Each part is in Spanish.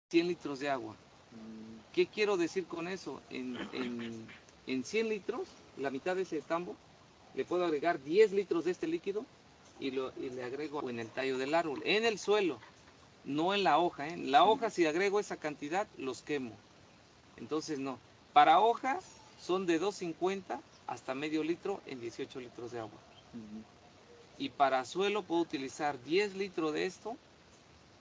100 litros de agua. ¿Qué quiero decir con eso? En 100 litros, la mitad de ese tambo, le puedo agregar 10 litros de este líquido y le agrego en el tallo del árbol, en el suelo, no en la hoja. En la hoja, si agrego esa cantidad, los quemo. Entonces, no. Para hoja son de 250 hasta medio litro en 18 litros de agua. Y para suelo puedo utilizar 10 litros de esto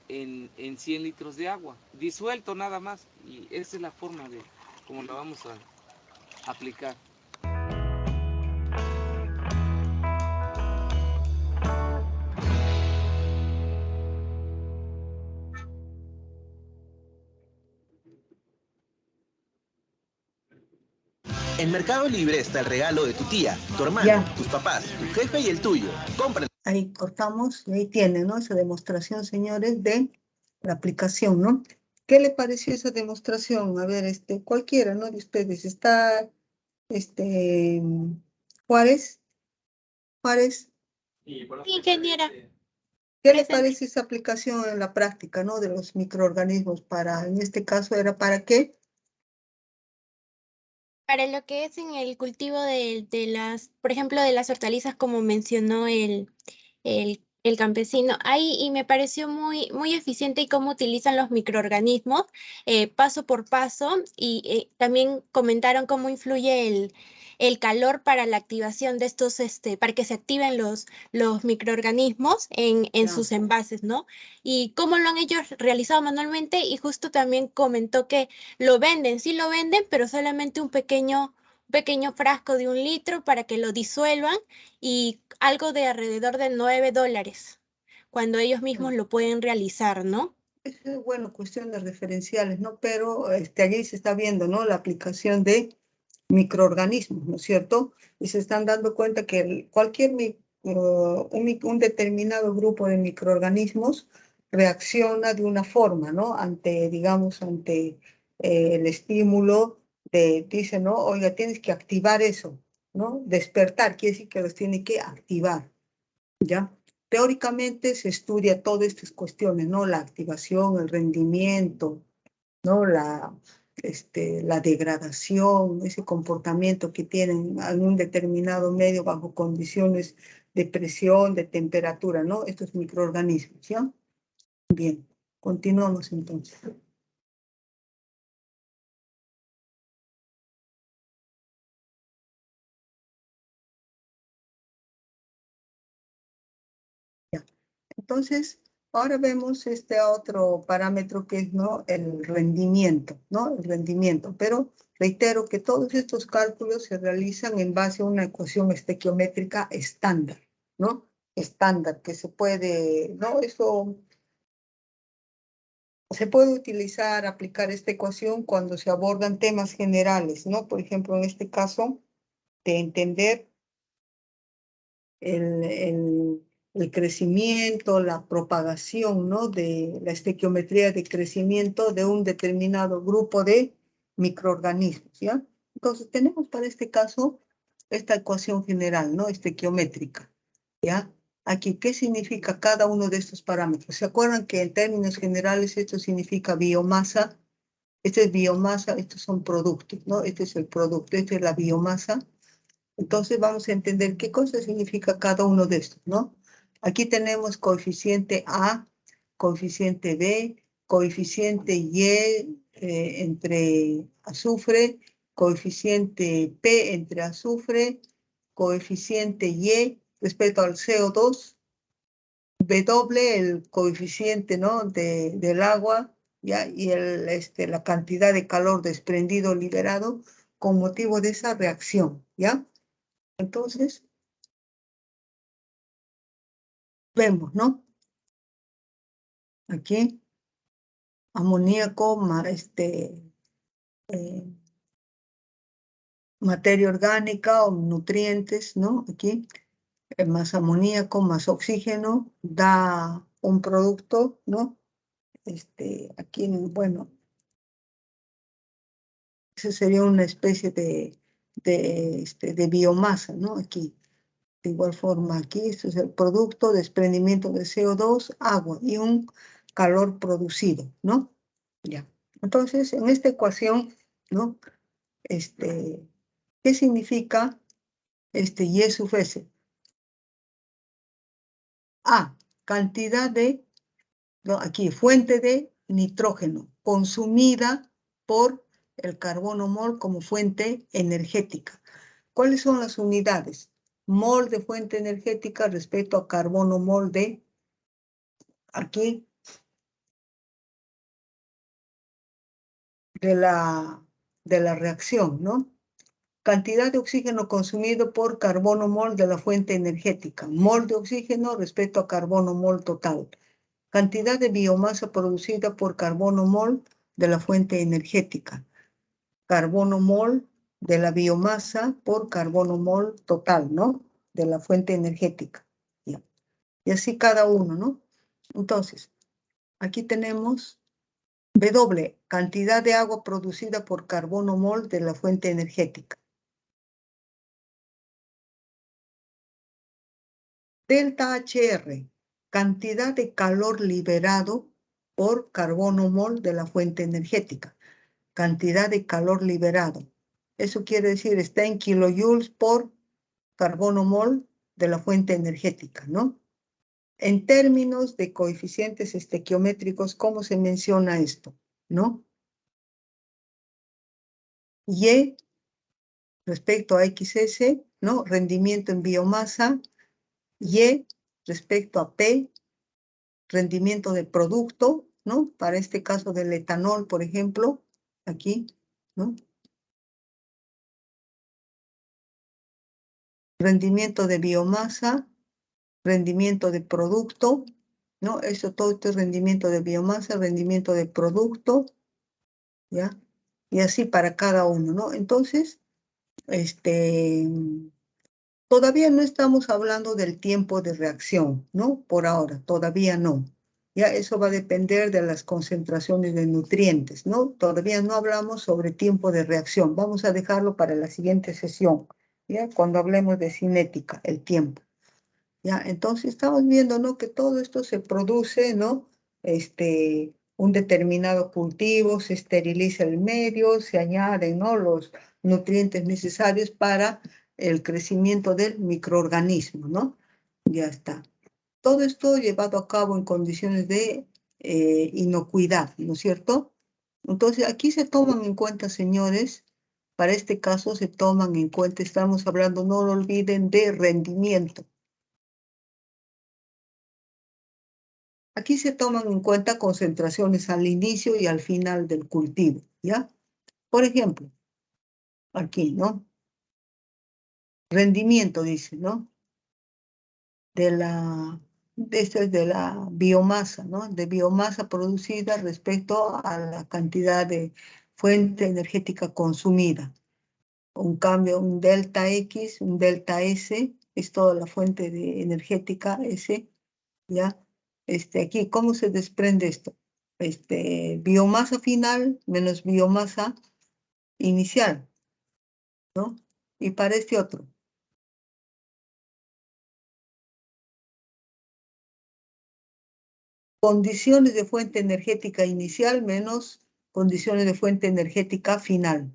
en 100 litros de agua, disuelto nada más. Y esa es la forma de cómo la vamos a aplicar. En Mercado Libre está el regalo de tu tía, tu hermano, Ya. tus papás, tu jefe y el tuyo. Compra. Ahí cortamos y ahí tienen, ¿no? Esa demostración, señores, de la aplicación, ¿no? ¿Qué le pareció esa demostración? A ver, cualquiera, ¿no? De ustedes. Está, Juárez. Juárez. Sí, ingeniera. ¿Qué le parece esa aplicación en la práctica, ¿no? De los microorganismos para, en este caso, ¿era para qué? Para lo que es en el cultivo de las, por ejemplo, de las hortalizas, como mencionó el campesino, ahí y me pareció muy eficiente y cómo utilizan los microorganismos paso por paso y también comentaron cómo influye el calor para la activación de estos, para que se activen los microorganismos en sus envases, ¿no? Y cómo lo han ellos realizado manualmente y justo también comentó que lo venden, sí lo venden, pero solamente un pequeño frasco de 1 litro para que lo disuelvan y algo de alrededor de $9, cuando ellos mismos lo pueden realizar, ¿no? Es bueno, cuestión de referenciales, ¿no? Pero allí se está viendo, ¿no? La aplicación de microorganismos, ¿no es cierto? Y se están dando cuenta que un determinado grupo de microorganismos reacciona de una forma, ¿no? Ante, digamos, ante el estímulo dice, ¿no? Oiga, tienes que activar eso, ¿no? Despertar, quiere decir que los tiene que activar, ¿ya? Teóricamente se estudia todas estas cuestiones, ¿no? La activación, el rendimiento, ¿no? La degradación, ese comportamiento que tienen en un determinado medio bajo condiciones de presión, de temperatura, ¿no? Estos microorganismos, ¿ya? Bien, continuamos entonces. Ya. Entonces, ahora vemos este otro parámetro que es, ¿no? El rendimiento, ¿no? El rendimiento, pero reitero que todos estos cálculos se realizan en base a una ecuación estequiométrica estándar, ¿no? Estándar, que se puede, ¿no? Eso se puede utilizar, aplicar esta ecuación cuando se abordan temas generales, ¿no? Por ejemplo, en este caso, de entender el crecimiento, la propagación, ¿no? De la estequiometría de crecimiento de un determinado grupo de microorganismos, ¿ya? Entonces, tenemos para este caso esta ecuación general, ¿no? Estequiométrica, ¿ya? Aquí, ¿qué significa cada uno de estos parámetros? ¿Se acuerdan que en términos generales esto significa biomasa? Esto es biomasa, estos son productos, ¿no? Este es el producto, esta es la biomasa. Entonces vamos a entender qué cosa significa cada uno de estos, ¿no? Aquí tenemos coeficiente A, coeficiente B, coeficiente Y entre azufre, coeficiente P entre azufre, coeficiente Y respecto al CO2, W, el coeficiente, ¿no? del agua, ¿ya? Y la cantidad de calor desprendido o liberado con motivo de esa reacción, ¿ya? Entonces, vemos, ¿no? Aquí, amoníaco, materia orgánica o nutrientes, ¿no? Aquí, más amoníaco, más oxígeno, da un producto, ¿no? Aquí, bueno, esa sería una especie de biomasa, ¿no? Aquí. De igual forma, aquí, esto es el producto, desprendimiento de CO2, agua y un calor producido, ¿no? Ya. Entonces, en esta ecuación, ¿no? ¿Qué significa Y sub S? A, cantidad de, no, aquí, fuente de nitrógeno consumida por el carbono mol como fuente energética. ¿Cuáles son las unidades? Mol de fuente energética respecto a carbono mol de, aquí, de la reacción, ¿no? Cantidad de oxígeno consumido por carbono mol de la fuente energética. Mol de oxígeno respecto a carbono mol total. Cantidad de biomasa producida por carbono mol de la fuente energética. Carbono mol de la biomasa por carbono mol total, ¿no? De la fuente energética. Ya. Y así cada uno, ¿no? Entonces, aquí tenemos W, cantidad de agua producida por carbono mol de la fuente energética. Delta HR, cantidad de calor liberado por carbono mol de la fuente energética. Cantidad de calor liberado. Eso quiere decir, está en kilojoules por carbono mol de la fuente energética, ¿no? En términos de coeficientes estequiométricos, ¿cómo se menciona esto? ¿No? Y respecto a XS, ¿no? Rendimiento en biomasa. Y respecto a P, rendimiento de producto, ¿no? Para este caso del etanol, por ejemplo, aquí, ¿no? Rendimiento de biomasa, rendimiento de producto, ¿no? Eso todo esto es rendimiento de biomasa, rendimiento de producto, ¿ya? Y así para cada uno, ¿no? Entonces, todavía no estamos hablando del tiempo de reacción, ¿no? Por ahora, todavía no. Ya eso va a depender de las concentraciones de nutrientes, ¿no? Todavía no hablamos sobre tiempo de reacción. Vamos a dejarlo para la siguiente sesión, ¿ya? Cuando hablemos de cinética, el tiempo. ¿Ya? Entonces estamos viendo, ¿no? Que todo esto se produce, ¿no? Un determinado cultivo, se esteriliza el medio, se añaden, ¿no? Los nutrientes necesarios para el crecimiento del microorganismo, ¿no? Ya está. Todo esto llevado a cabo en condiciones de inocuidad, ¿no es cierto? Entonces aquí se toman en cuenta, señores, para este caso se toman en cuenta, estamos hablando, no lo olviden, de rendimiento. Aquí se toman en cuenta concentraciones al inicio y al final del cultivo, ¿ya? Por ejemplo, aquí, ¿no? Rendimiento, dice, ¿no? Esto es de la biomasa, ¿no? De biomasa producida respecto a la cantidad de fuente energética consumida. Un cambio, un delta X, un delta S, es toda la fuente energética S, ¿ya? Aquí, ¿cómo se desprende esto? Biomasa final menos biomasa inicial, ¿no? Y para este otro. Condiciones de fuente energética inicial menos condiciones de fuente energética final.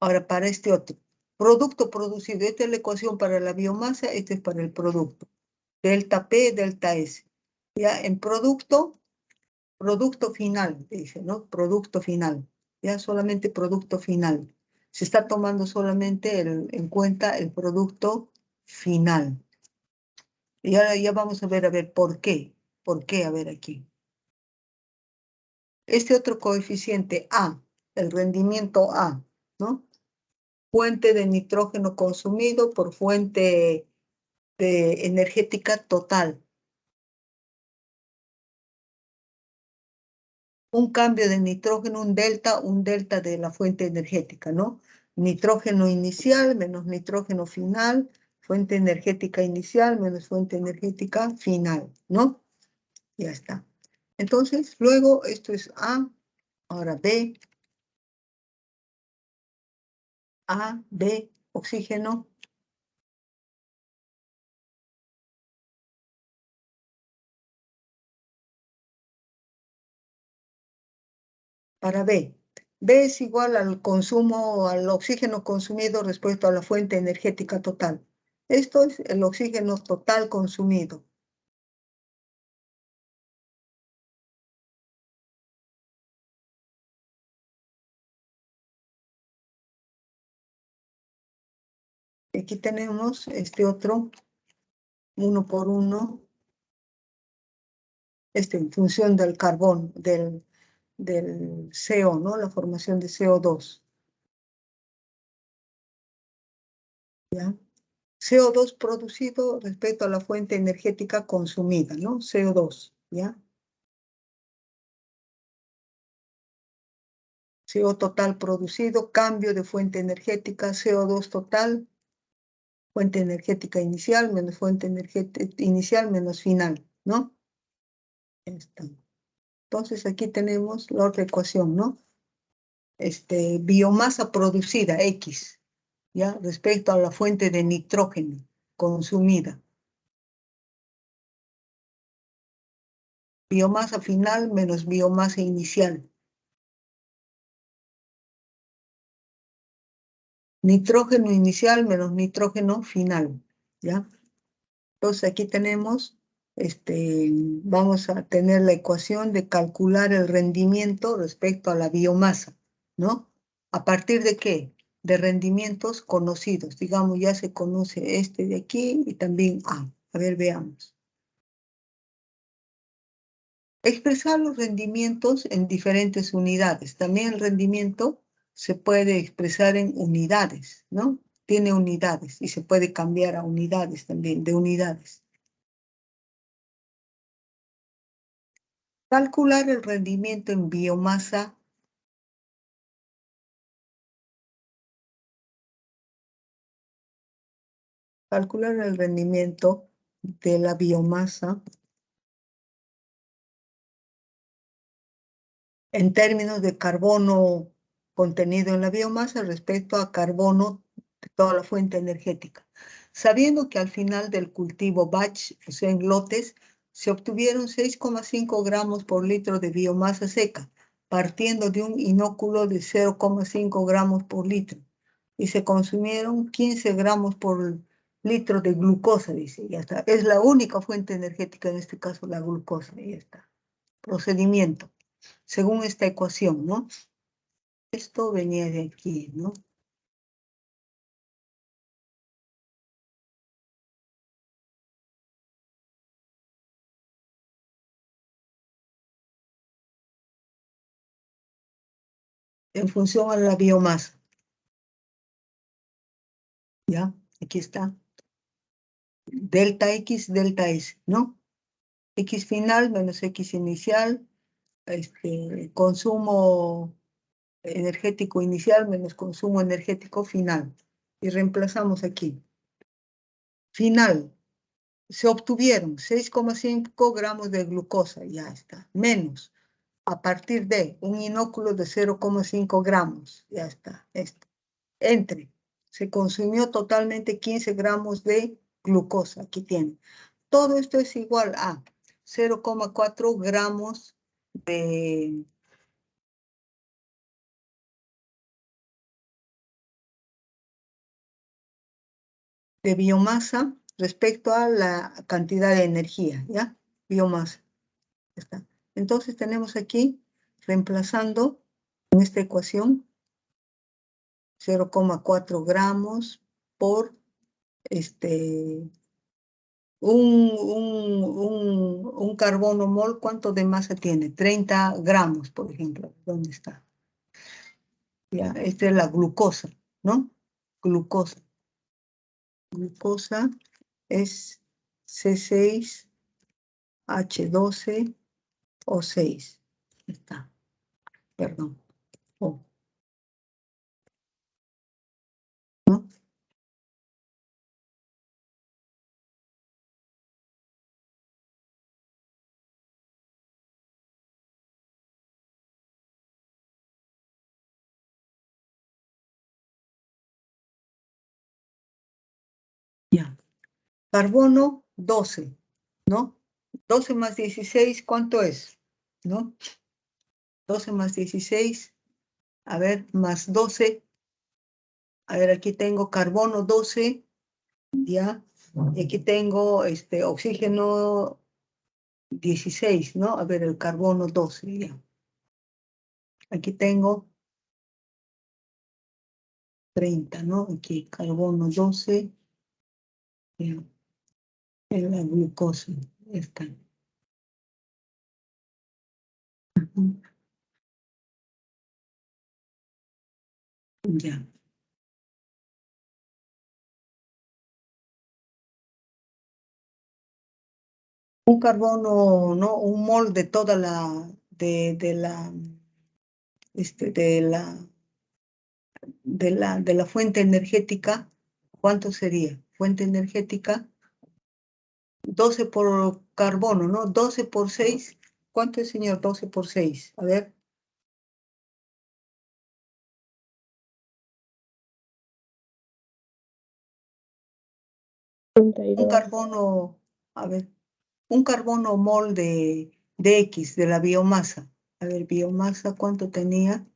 Ahora, para este otro. Producto producido. Esta es la ecuación para la biomasa, este es para el producto. Delta P, delta S. Ya en producto final, dice, ¿no? Producto final. Ya solamente producto final. Se está tomando solamente en cuenta el producto final. Y ahora ya vamos a ver, ¿por qué? ¿Por qué? A ver aquí. Este otro coeficiente A, el rendimiento A, ¿no? Fuente de nitrógeno consumido por fuente energética total. Un cambio de nitrógeno, un delta de la fuente energética, ¿no? Nitrógeno inicial menos nitrógeno final, fuente energética inicial menos fuente energética final, ¿no? Ya está. Entonces, luego esto es A, ahora B, A, B, oxígeno, para B. B es igual al consumo, al oxígeno consumido respecto a la fuente energética total. Esto es el oxígeno total consumido. Aquí tenemos este otro, 1 por 1, en función del carbón, del CO, ¿no? La formación de CO2. ¿Ya? CO2 producido respecto a la fuente energética consumida, ¿no? CO2, ¿ya? CO total producido, cambio de fuente energética, CO2 total, fuente energética inicial menos fuente energética inicial menos final, ¿no? Entonces aquí tenemos la otra ecuación, ¿no? Biomasa producida, X, ¿ya? Respecto a la fuente de nitrógeno consumida. Biomasa final menos biomasa inicial. Nitrógeno inicial menos nitrógeno final, ¿ya? Entonces aquí tenemos, vamos a tener la ecuación de calcular el rendimiento respecto a la biomasa, ¿no? ¿A partir de qué? De rendimientos conocidos. Digamos, ya se conoce este de aquí y también A. A ver, veamos. Expresar los rendimientos en diferentes unidades. También el rendimiento se puede expresar en unidades, ¿no? Tiene unidades y se puede cambiar a unidades también, de unidades. Calcular el rendimiento en biomasa. Calcular el rendimiento de la biomasa en términos de carbono contenido en la biomasa respecto a carbono de toda la fuente energética. Sabiendo que al final del cultivo batch, o sea, en lotes, se obtuvieron 6,5 gramos por litro de biomasa seca, partiendo de un inóculo de 0,5 gramos por litro. Y se consumieron 15 gramos por litro de glucosa, dice, ya está. Es la única fuente energética, en este caso la glucosa, y ya está. Procedimiento, según esta ecuación, ¿no? Esto venía de aquí, ¿no? En función a la biomasa. ¿Ya? Aquí está. Delta X, delta S, ¿no? X final menos X inicial, consumo energético inicial menos consumo energético final. Y reemplazamos aquí. Final. Se obtuvieron 6,5 gramos de glucosa, ya está. Menos. A partir de un inóculo de 0,5 gramos, ya está. Entre. Se consumió totalmente 15 gramos de glucosa. Aquí tiene. Todo esto es igual a 0,4 gramos de biomasa respecto a la cantidad de energía, ¿ya? Biomasa. Ya está. Entonces tenemos aquí, reemplazando en esta ecuación, 0,4 gramos por un carbono mol, ¿cuánto de masa tiene? 30 gramos, por ejemplo. ¿Dónde está? Ya, esta es la glucosa, ¿no? Glucosa. Glucosa es C6H12O6. Está, perdón. O, ¿no? Ya. Carbono 12, ¿no? 12 más 16, ¿cuánto es? ¿No? 12 más 16, a ver, más 12. A ver, aquí tengo carbono 12, ya. Y aquí tengo oxígeno 16, ¿no? A ver, el carbono 12, ya. Aquí tengo 30, ¿no? Aquí carbono 12, ya. En la glucosa, esta. Ujú. Ya. Un carbono, ¿no? Un mol de toda la, de la fuente energética, ¿cuánto sería? Fuente energética, 12 por carbono, ¿no? 12 por 6, ¿cuánto es, señor? 12 por 6, a ver. Un carbono, a ver, un carbono mol de X, de la biomasa. A ver, biomasa, ¿cuánto tenía?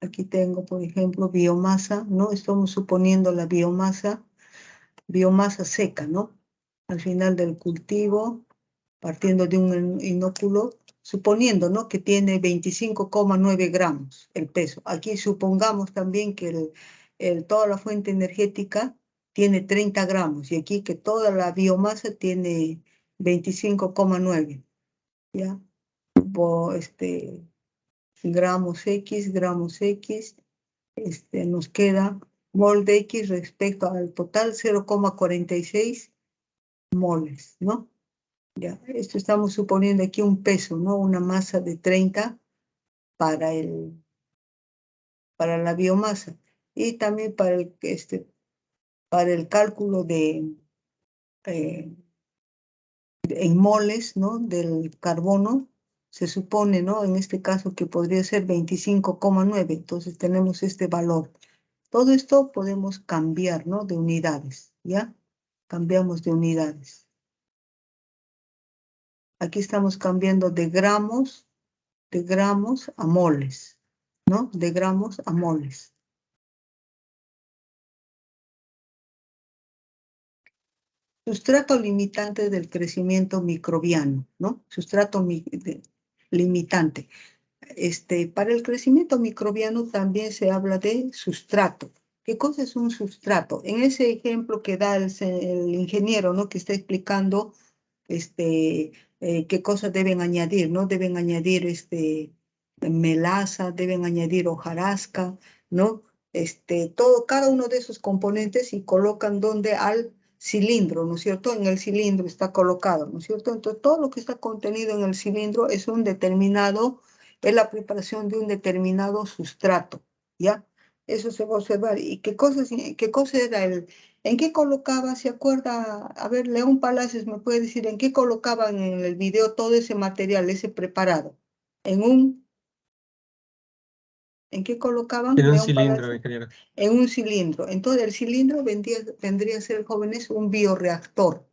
Aquí tengo, por ejemplo, biomasa, ¿no? Estamos suponiendo la biomasa seca, ¿no? Al final del cultivo, partiendo de un inóculo, suponiendo, ¿no? Que tiene 25,9 gramos el peso. Aquí supongamos también que toda la fuente energética tiene 30 gramos y aquí que toda la biomasa tiene 25,9, ¿ya? Por gramos X, nos queda mol de X respecto al total 0,46 moles, ¿no? Ya, esto estamos suponiendo aquí un peso, ¿no? Una masa de 30 para la biomasa y también para el cálculo en moles, ¿no? Del carbono, se supone, ¿no? En este caso que podría ser 25,9, entonces tenemos este valor. Todo esto podemos cambiar, ¿no? De unidades, ¿ya? Cambiamos de unidades. Aquí estamos cambiando de gramos a moles, ¿no? De gramos a moles. Sustrato limitante del crecimiento microbiano, ¿no? Sustrato limitante. Para el crecimiento microbiano también se habla de sustrato. ¿Qué cosa es un sustrato? En ese ejemplo que da el ingeniero, ¿no? Que está explicando qué cosas deben añadir, ¿no? Deben añadir melaza, deben añadir hojarasca, ¿no? Cada uno de esos componentes y colocan donde al cilindro, ¿no es cierto? En el cilindro está colocado, ¿no es cierto? Entonces, todo lo que está contenido en el cilindro es la preparación de un determinado sustrato, ¿ya? Eso se va a observar. ¿Y qué cosa era en qué colocaba, se acuerda? A ver, León Palacios, ¿me puede decir en qué colocaban en el video todo ese material, ese preparado? ¿En qué colocaban, En un León cilindro, Palacios? ingeniero. En un cilindro. Entonces, el cilindro vendría a ser, jóvenes, un bioreactor.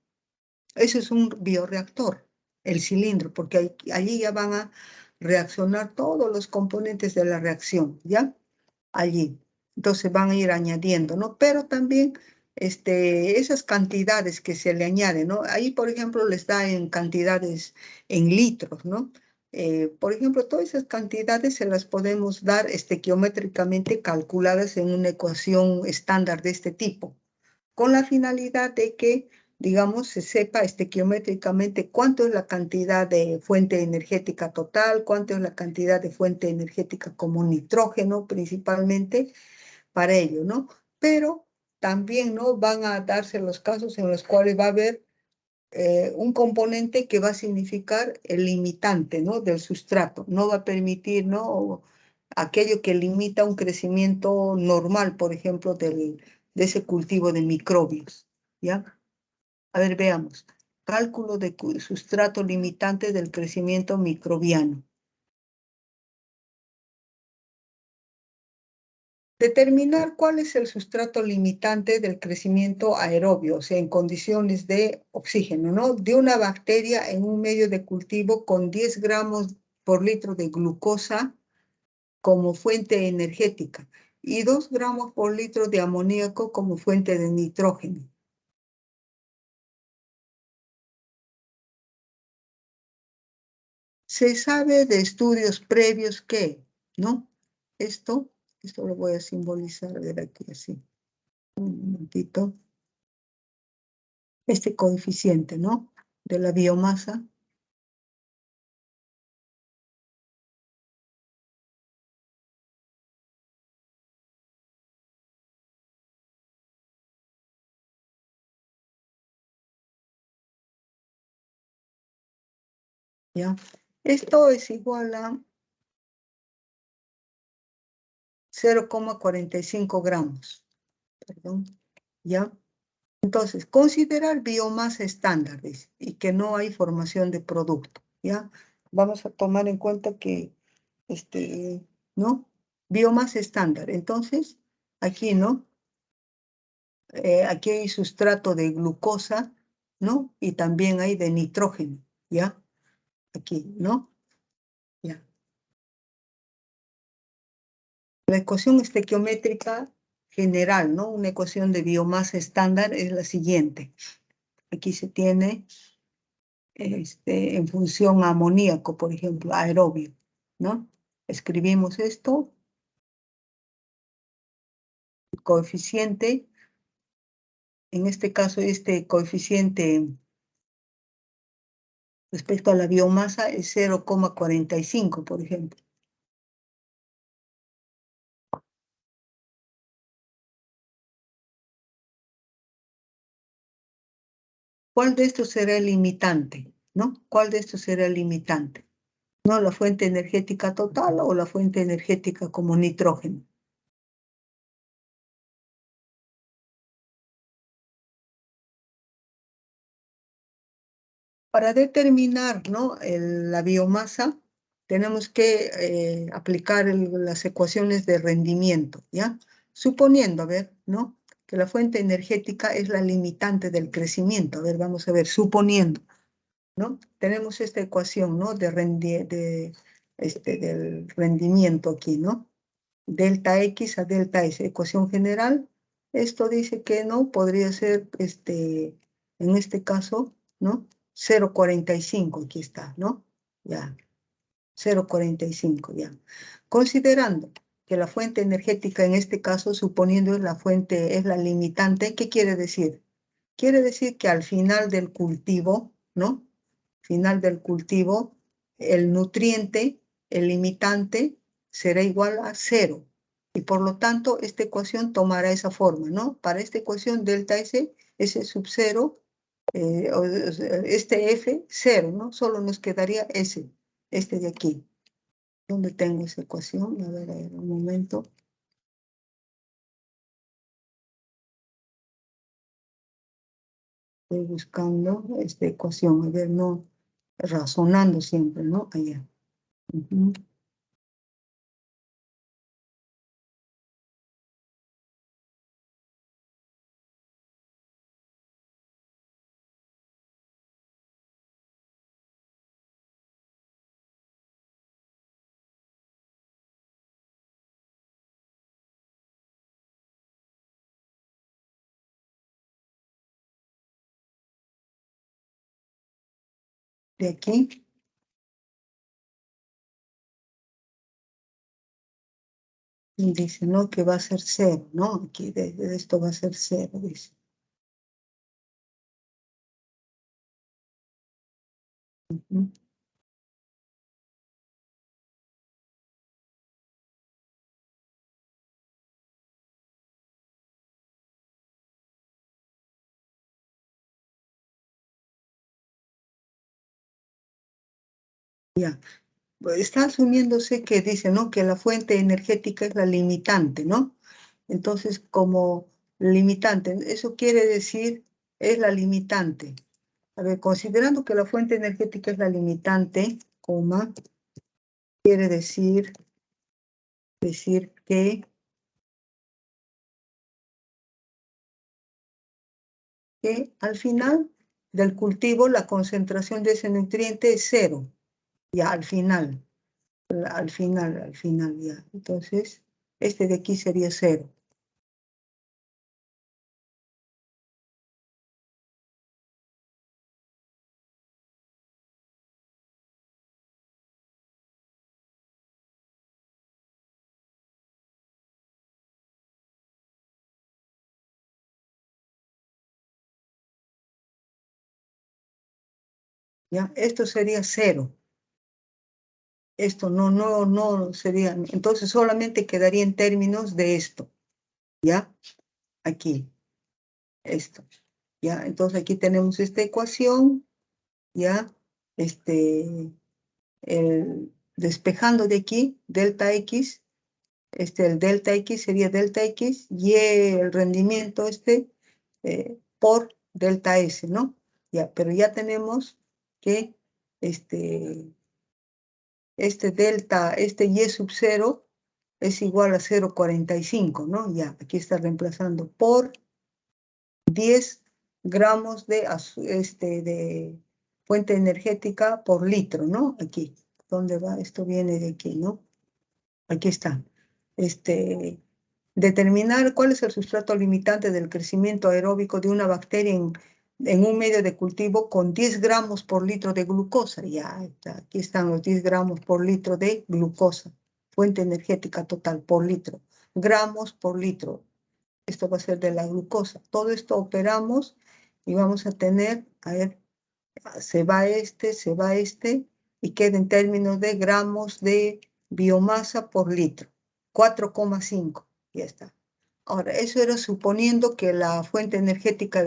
Eso es un bioreactor, el cilindro, porque allí ya van a reaccionar todos los componentes de la reacción, ¿ya? Allí. Entonces van a ir añadiendo, ¿no? Pero también esas cantidades que se le añaden, ¿no? Ahí, por ejemplo, les da en cantidades en litros, ¿no? Por ejemplo, todas esas cantidades se las podemos dar estequiométricamente calculadas en una ecuación estándar de este tipo, con la finalidad de que, digamos, se sepa estequiométricamente cuánto es la cantidad de fuente energética total, cuánto es la cantidad de fuente energética como nitrógeno principalmente para ello, ¿no? Pero también, ¿no? Van a darse los casos en los cuales va a haber un componente que va a significar el limitante, ¿no? Del sustrato. No va a permitir, ¿no? Aquello que limita un crecimiento normal, por ejemplo, de ese cultivo de microbios, ¿ya? A ver, veamos. Cálculo de sustrato limitante del crecimiento microbiano. Determinar cuál es el sustrato limitante del crecimiento aerobio, o sea, en condiciones de oxígeno, ¿no? De una bacteria en un medio de cultivo con 10 gramos por litro de glucosa como fuente energética y 2 gramos por litro de amoníaco como fuente de nitrógeno. Se sabe de estudios previos que, ¿no? Esto lo voy a simbolizar, a ver aquí así. Un momentito. Este coeficiente, ¿no? De la biomasa. ¿Ya? Esto es igual a 0,45 gramos. Perdón. ¿Ya? Entonces, considerar biomasa estándar, dice, y que no hay formación de producto, ¿ya? Vamos a tomar en cuenta que, ¿no? Biomasa estándar. Entonces, aquí, ¿no? Aquí hay sustrato de glucosa, ¿no? Y también hay de nitrógeno, ¿ya? Aquí, ¿no? Ya. La ecuación estequiométrica general, ¿no? Una ecuación de biomasa estándar es la siguiente. Aquí se tiene en función amoníaco, por ejemplo, aerobio, ¿no? Escribimos esto, el coeficiente, en este caso este coeficiente respecto a la biomasa es 0,45, por ejemplo. ¿Cuál de estos será el limitante? ¿No? ¿Cuál de estos será el limitante? ¿No? ¿La fuente energética total o la fuente energética como nitrógeno? Para determinar, ¿no? La biomasa, tenemos que aplicar las ecuaciones de rendimiento, ¿ya? Suponiendo, a ver, ¿no? Que la fuente energética es la limitante del crecimiento. A ver, vamos a ver, suponiendo, ¿no? Tenemos esta ecuación, ¿no? Del rendimiento aquí, ¿no? Delta X a delta S, ecuación general. Esto dice que no, podría ser, en este caso, ¿no? 0,45, aquí está, ¿no? Ya, 0,45, ya. Considerando que la fuente energética en este caso, suponiendo la fuente es la limitante, ¿qué quiere decir? Quiere decir que al final del cultivo, ¿no? Final del cultivo, el nutriente, el limitante, será igual a 0. Y por lo tanto, esta ecuación tomará esa forma, ¿no? Para esta ecuación, delta S, S sub 0, este F, 0, ¿no? Solo nos quedaría S, este de aquí. ¿Dónde tengo esa ecuación? A ver, un momento. Estoy buscando esta ecuación, a ver, no, razonando siempre, ¿no? Allá. De aquí. Y dice, ¿no? Que va a ser 0, ¿no? Aquí de esto va a ser 0, dice. Ya. Está asumiéndose que dice, ¿no? Que la fuente energética es la limitante, ¿no? Entonces, como limitante, eso quiere decir, es la limitante. A ver, considerando que la fuente energética es la limitante, coma, quiere decir que al final del cultivo la concentración de ese nutriente es 0, ya al final. al final ya. Entonces, este de aquí sería 0. ¿Ya? Esto sería 0. Esto no sería, entonces solamente quedaría en términos de esto, ¿ya? Aquí, esto, ¿ya? Entonces aquí tenemos esta ecuación, ¿ya? Despejando de aquí, delta X, el delta X sería delta X, y el rendimiento por delta S, ¿no? Ya, pero ya tenemos que delta, Y sub 0 es igual a 0,45, ¿no? Ya, aquí está reemplazando por 10 gramos de fuente energética por litro, ¿no? Aquí, ¿dónde va? Esto viene de aquí, ¿no? Aquí está. Determinar cuál es el sustrato limitante del crecimiento aeróbico de una bacteria en un medio de cultivo con 10 gramos por litro de glucosa. Ya está, aquí están los 10 gramos por litro de glucosa. Fuente energética total por litro. Gramos por litro. Esto va a ser de la glucosa. Todo esto operamos y vamos a tener, a ver, se va y queda en términos de gramos de biomasa por litro. 4,5. Ya está. Ahora, eso era suponiendo que la fuente energética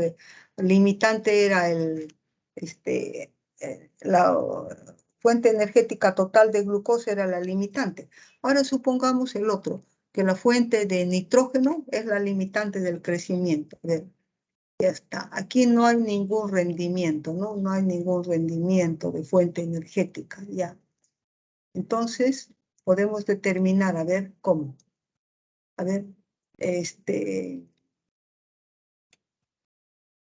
limitante era la fuente energética total de glucosa era la limitante. Ahora supongamos el otro, que la fuente de nitrógeno es la limitante del crecimiento. A ver, ya está. Aquí no hay ningún rendimiento, ¿no? No hay ningún rendimiento de fuente energética, ya. Entonces, podemos determinar, a ver, ¿cómo? A ver, esta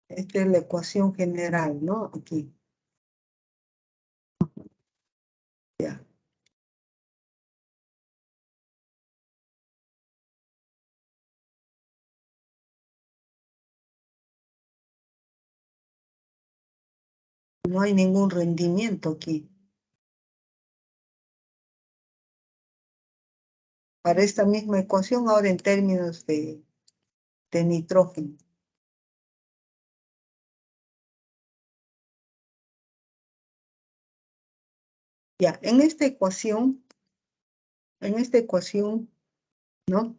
es la ecuación general, ¿no? Aquí, ya. No hay ningún rendimiento aquí. Para esta misma ecuación, ahora en términos de nitrógeno. Ya, en esta ecuación, ¿no?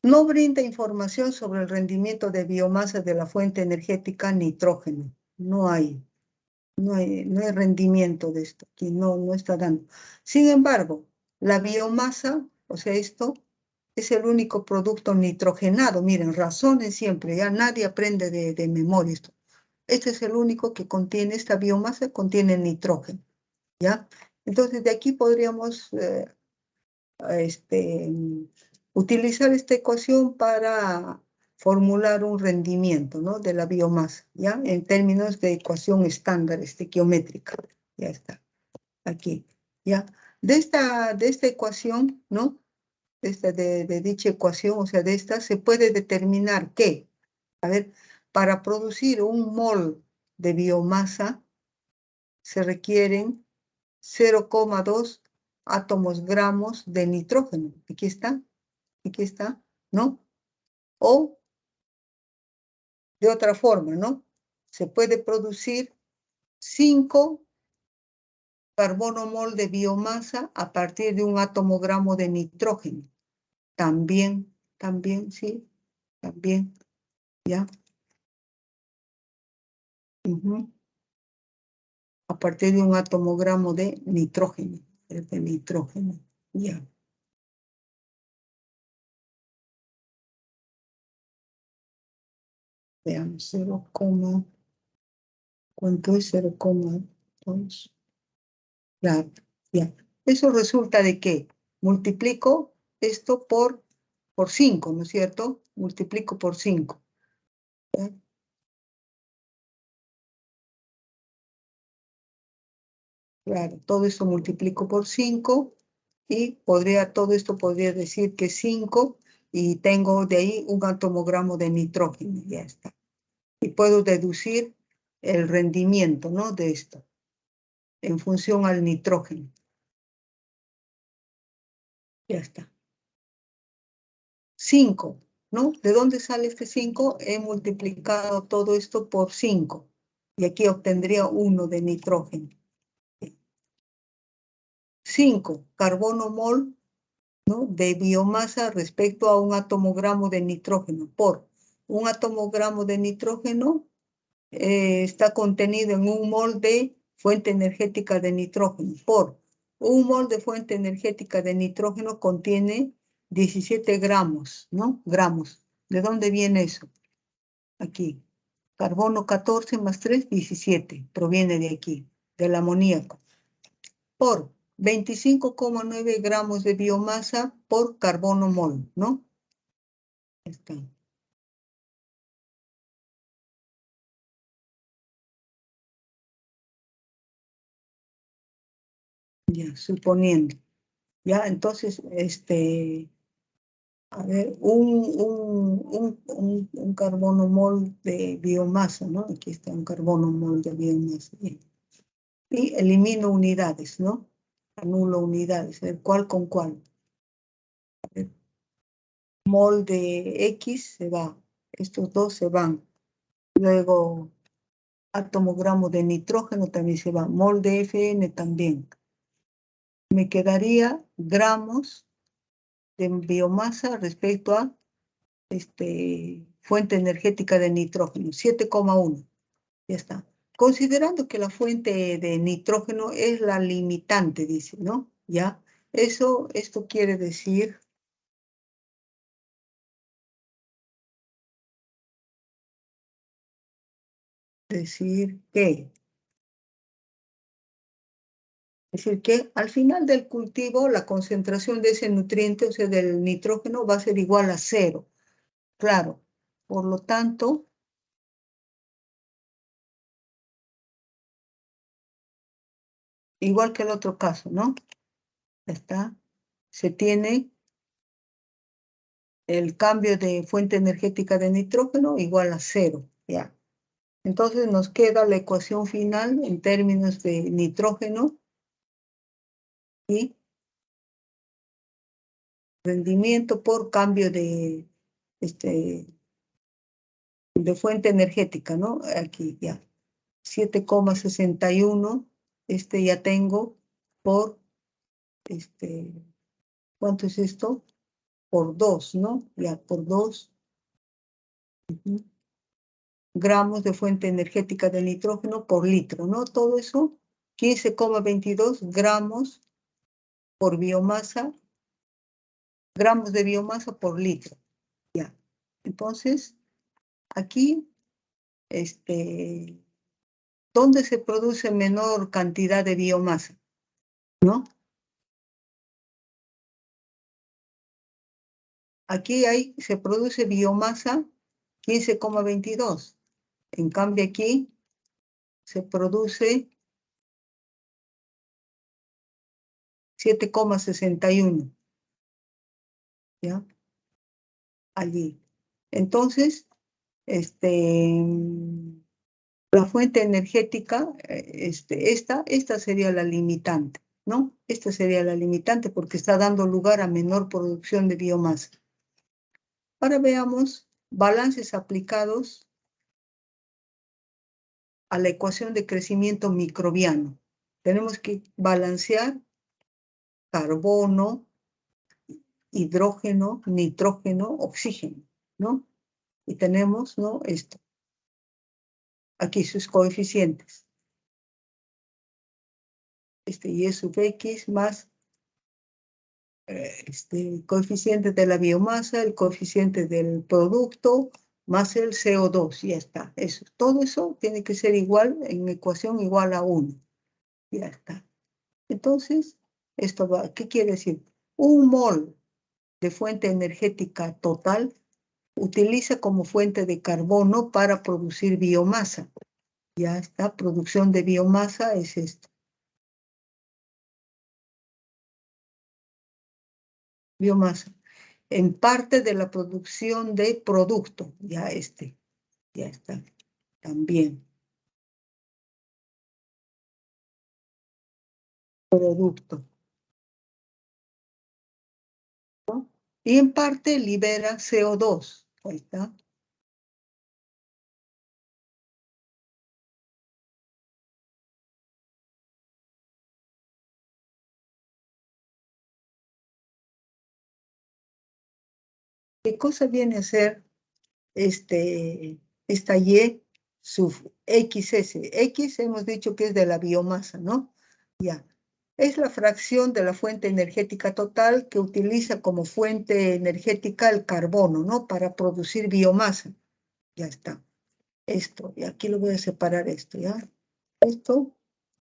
No brinda información sobre el rendimiento de biomasa de la fuente energética nitrógeno. No hay rendimiento de esto. Aquí no está dando. Sin embargo, la biomasa, o sea, esto es el único producto nitrogenado. Miren, razonen siempre, ya nadie aprende de memoria esto. Este es el único que contiene, esta biomasa contiene nitrógeno, ¿ya? Entonces, de aquí podríamos utilizar esta ecuación para formular un rendimiento, ¿no? De la biomasa, ¿ya? En términos de ecuación estándar, estequiométrica. Ya está, aquí, ¿ya? De esta ecuación, ¿no? De dicha ecuación, o sea, de esta, se puede determinar que, a ver, para producir un mol de biomasa se requieren 0,2 átomos gramos de nitrógeno. Aquí está, ¿no? O de otra forma, ¿no? Se puede producir 5 carbono mol de biomasa a partir de un átomo gramo de nitrógeno. También, sí, también, ¿ya? A partir de un átomo gramo de nitrógeno, ya. Veamos, ¿cuánto es 0,2? Claro, ya. Eso resulta de que multiplico esto por 5, ¿no es cierto? Multiplico por 5. ¿Ya? Claro, todo esto multiplico por 5 y todo esto podría decir que 5 y tengo de ahí un atomogramo de nitrógeno, ya está. Y puedo deducir el rendimiento, ¿no? De esto, en función al nitrógeno. Ya está. 5, ¿no? ¿De dónde sale este 5? He multiplicado todo esto por 5. Y aquí obtendría 1 de nitrógeno. 5, carbono mol, ¿no? De biomasa respecto a un atomogramo de nitrógeno. Por un atomogramo de nitrógeno está contenido en un mol de fuente energética de nitrógeno. Por un mol de fuente energética de nitrógeno contiene 17 gramos, ¿no? Gramos. ¿De dónde viene eso? Aquí. Carbono 14 más 3, 17. Proviene de aquí, del amoníaco. Por 25,9 gramos de biomasa por carbono mol, ¿no? Está. Ya, suponiendo. Ya, entonces, a ver, un carbono mol de biomasa, ¿no? Aquí está un carbono mol de biomasa. Bien. Y elimino unidades, ¿no? Anulo unidades. A ver, ¿cuál con cuál? A ver, mol de X se va. Estos dos se van. Luego, atomogramo de nitrógeno también se va. Mol de FN también. Me quedaría gramos de biomasa respecto a fuente energética de nitrógeno, 7,1. Ya está. Considerando que la fuente de nitrógeno es la limitante, dice, ¿no? Ya. Esto quiere decir que al final del cultivo la concentración de ese nutriente, o sea, del nitrógeno, va a ser igual a 0. Claro. Por lo tanto, igual que el otro caso, ¿no? Ya está. Se tiene el cambio de fuente energética de nitrógeno igual a 0. Ya. Entonces nos queda la ecuación final en términos de nitrógeno y rendimiento por cambio de fuente energética, ¿no? Aquí ya. 7,61, ya tengo por, ¿cuánto es esto? Por 2, ¿no? Ya, por 2 gramos de fuente energética de nitrógeno por litro, ¿no? Todo eso, 15,22 gramos por biomasa, gramos de biomasa por litro. Ya. Entonces, aquí, ¿dónde se produce menor cantidad de biomasa? ¿No? Aquí se produce biomasa 15,22. En cambio aquí se produce 7,61. ¿Ya? Allí. Entonces, la fuente energética, esta sería la limitante, ¿no? Esta sería la limitante porque está dando lugar a menor producción de biomasa. Ahora veamos balances aplicados a la ecuación de crecimiento microbiano. Tenemos que balancear carbono, hidrógeno, nitrógeno, oxígeno, ¿no? Y tenemos, ¿no? Esto. Aquí sus coeficientes. Y es sub X más coeficiente de la biomasa, el coeficiente del producto, más el CO2, ya está. Eso, todo eso tiene que ser igual, en ecuación igual a 1. Ya está. Entonces, esto va, ¿qué quiere decir? Un mol de fuente energética total utiliza como fuente de carbono para producir biomasa. Ya está, producción de biomasa es esto. biomasa. En parte de la producción de producto, ya está, también. Producto. ¿No? Y en parte libera CO2, ahí está. ¿Qué cosa viene a ser esta Y sub XS? X hemos dicho que es de la biomasa, ¿no? Ya. Es la fracción de la fuente energética total que utiliza como fuente energética el carbono, ¿no? Para producir biomasa. Ya está. Esto, y aquí lo voy a separar esto, ¿ya? Esto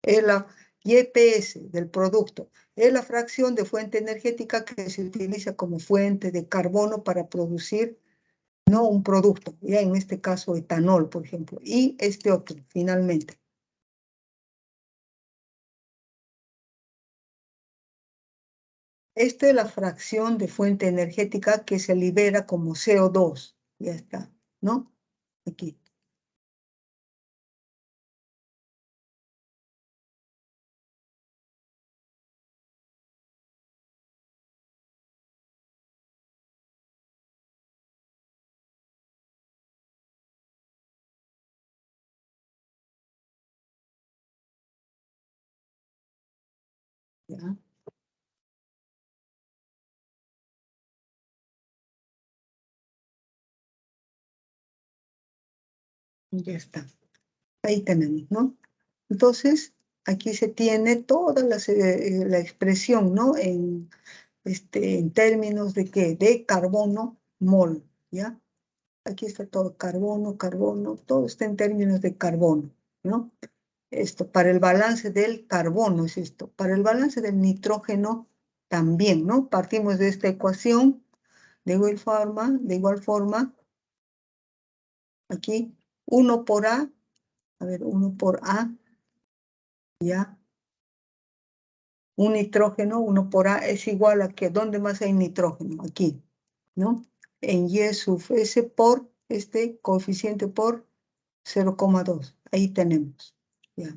es la YPS del producto. Es la fracción de fuente energética que se utiliza como fuente de carbono para producir, no un producto, ya en este caso etanol, por ejemplo, y este otro, finalmente. Esta es la fracción de fuente energética que se libera como CO2. Ya está, ¿no? Aquí. ¿Ya? Ya está. Ahí tenemos, ¿no? Entonces, aquí se tiene toda la expresión, ¿no? En términos de ¿qué? De carbono mol, ¿ya? Aquí está todo carbono, carbono, todo está en términos de carbono, ¿no? Esto, para el balance del carbono es esto. Para el balance del nitrógeno también, ¿no? Partimos de esta ecuación, de igual forma, aquí, 1 por A ver, 1 por A, ¿ya? Un nitrógeno, 1 por A, es igual a que, ¿dónde más hay nitrógeno? Aquí, ¿no? En Y sub S por este coeficiente por 0,2. Ahí tenemos, ¿ya?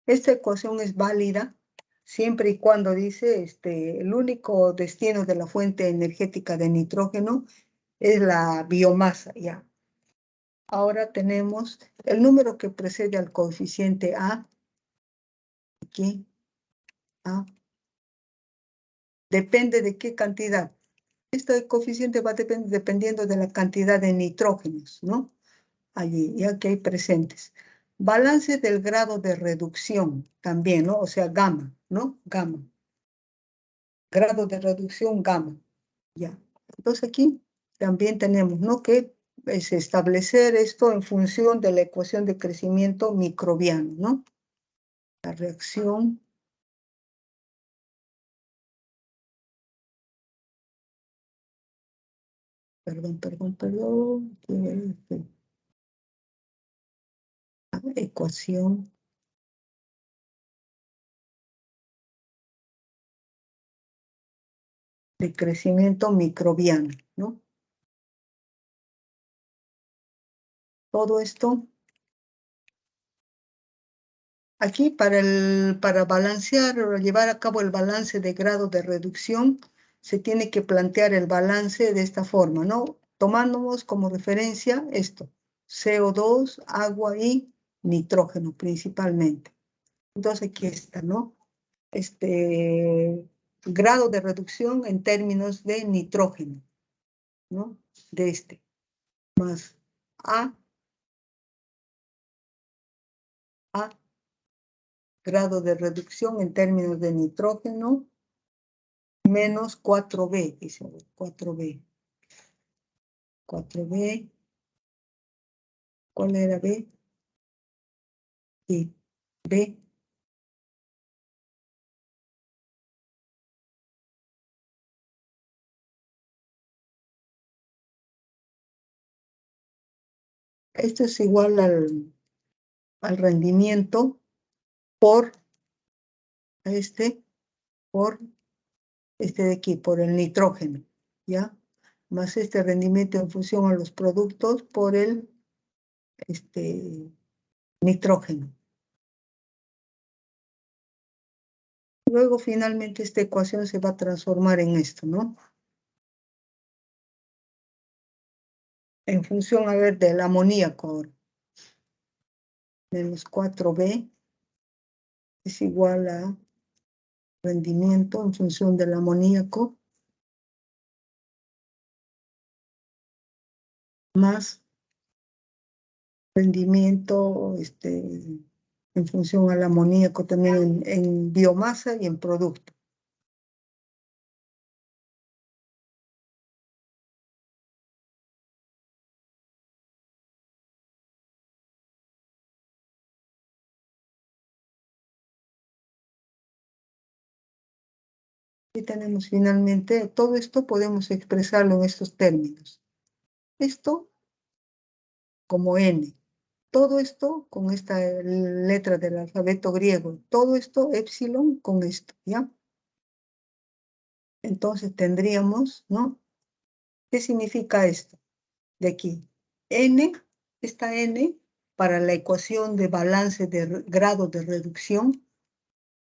Esta ecuación es válida siempre y cuando dice, el único destino de la fuente energética de nitrógeno es la biomasa, ¿ya? Ahora tenemos el número que precede al coeficiente A, aquí, A, depende de qué cantidad. Este coeficiente va dependiendo de la cantidad de nitrógenos, ¿no? Allí, ya que hay presentes. Balance del grado de reducción también, ¿no? O sea, gamma, ¿no? Gamma. Grado de reducción gamma, ya. Entonces aquí también tenemos, ¿no? Que es establecer esto en función de la ecuación de crecimiento microbiano, ¿no? La reacción perdón. Ecuación de crecimiento microbiano, ¿no? Todo esto, aquí para balancear o llevar a cabo el balance de grado de reducción, se tiene que plantear el balance de esta forma, ¿no? Tomándonos como referencia esto, CO2, agua y nitrógeno principalmente. Entonces aquí está, ¿no? Grado de reducción en términos de nitrógeno, ¿no? De más A, grado de reducción en términos de nitrógeno, menos 4B, dice 4B. 4B, ¿cuál era B? Sí, B. Esto es igual al rendimiento por a este por este de aquí, por el nitrógeno, ¿ya? Más este rendimiento en función a los productos por el nitrógeno. Luego, finalmente, esta ecuación se va a transformar en esto, ¿no? En función, a ver, del amoníaco ahora. Menos 4B es igual a rendimiento en función del amoníaco más rendimiento en función al amoníaco también en biomasa y en producto. Y tenemos finalmente, todo esto podemos expresarlo en estos términos. Esto como N. Todo esto con esta letra del alfabeto griego. Todo esto épsilon con esto, ¿ya? Entonces tendríamos, ¿no? ¿Qué significa esto? De aquí. N, esta N, para la ecuación de balance de grado de reducción,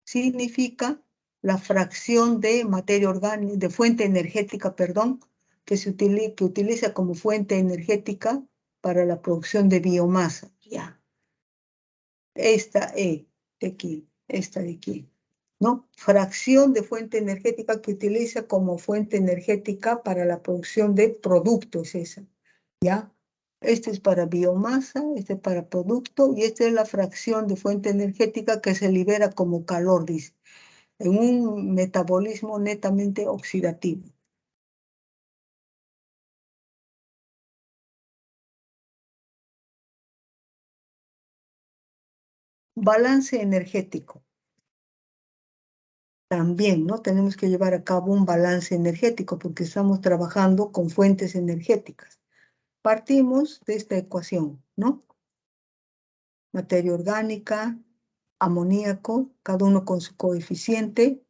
significa la fracción de materia orgánica, de fuente energética, perdón, que utiliza como fuente energética para la producción de biomasa. Ya. Esta E de aquí, esta de aquí, ¿no? Fracción de fuente energética que utiliza como fuente energética para la producción de productos, esa, ¿ya? Este es para biomasa, este es para producto, y esta es la fracción de fuente energética que se libera como calor, dice, en un metabolismo netamente oxidativo. Balance energético. También, ¿no? Tenemos que llevar a cabo un balance energético porque estamos trabajando con fuentes energéticas. Partimos de esta ecuación, ¿no? Materia orgánica, amoníaco, cada uno con su coeficiente.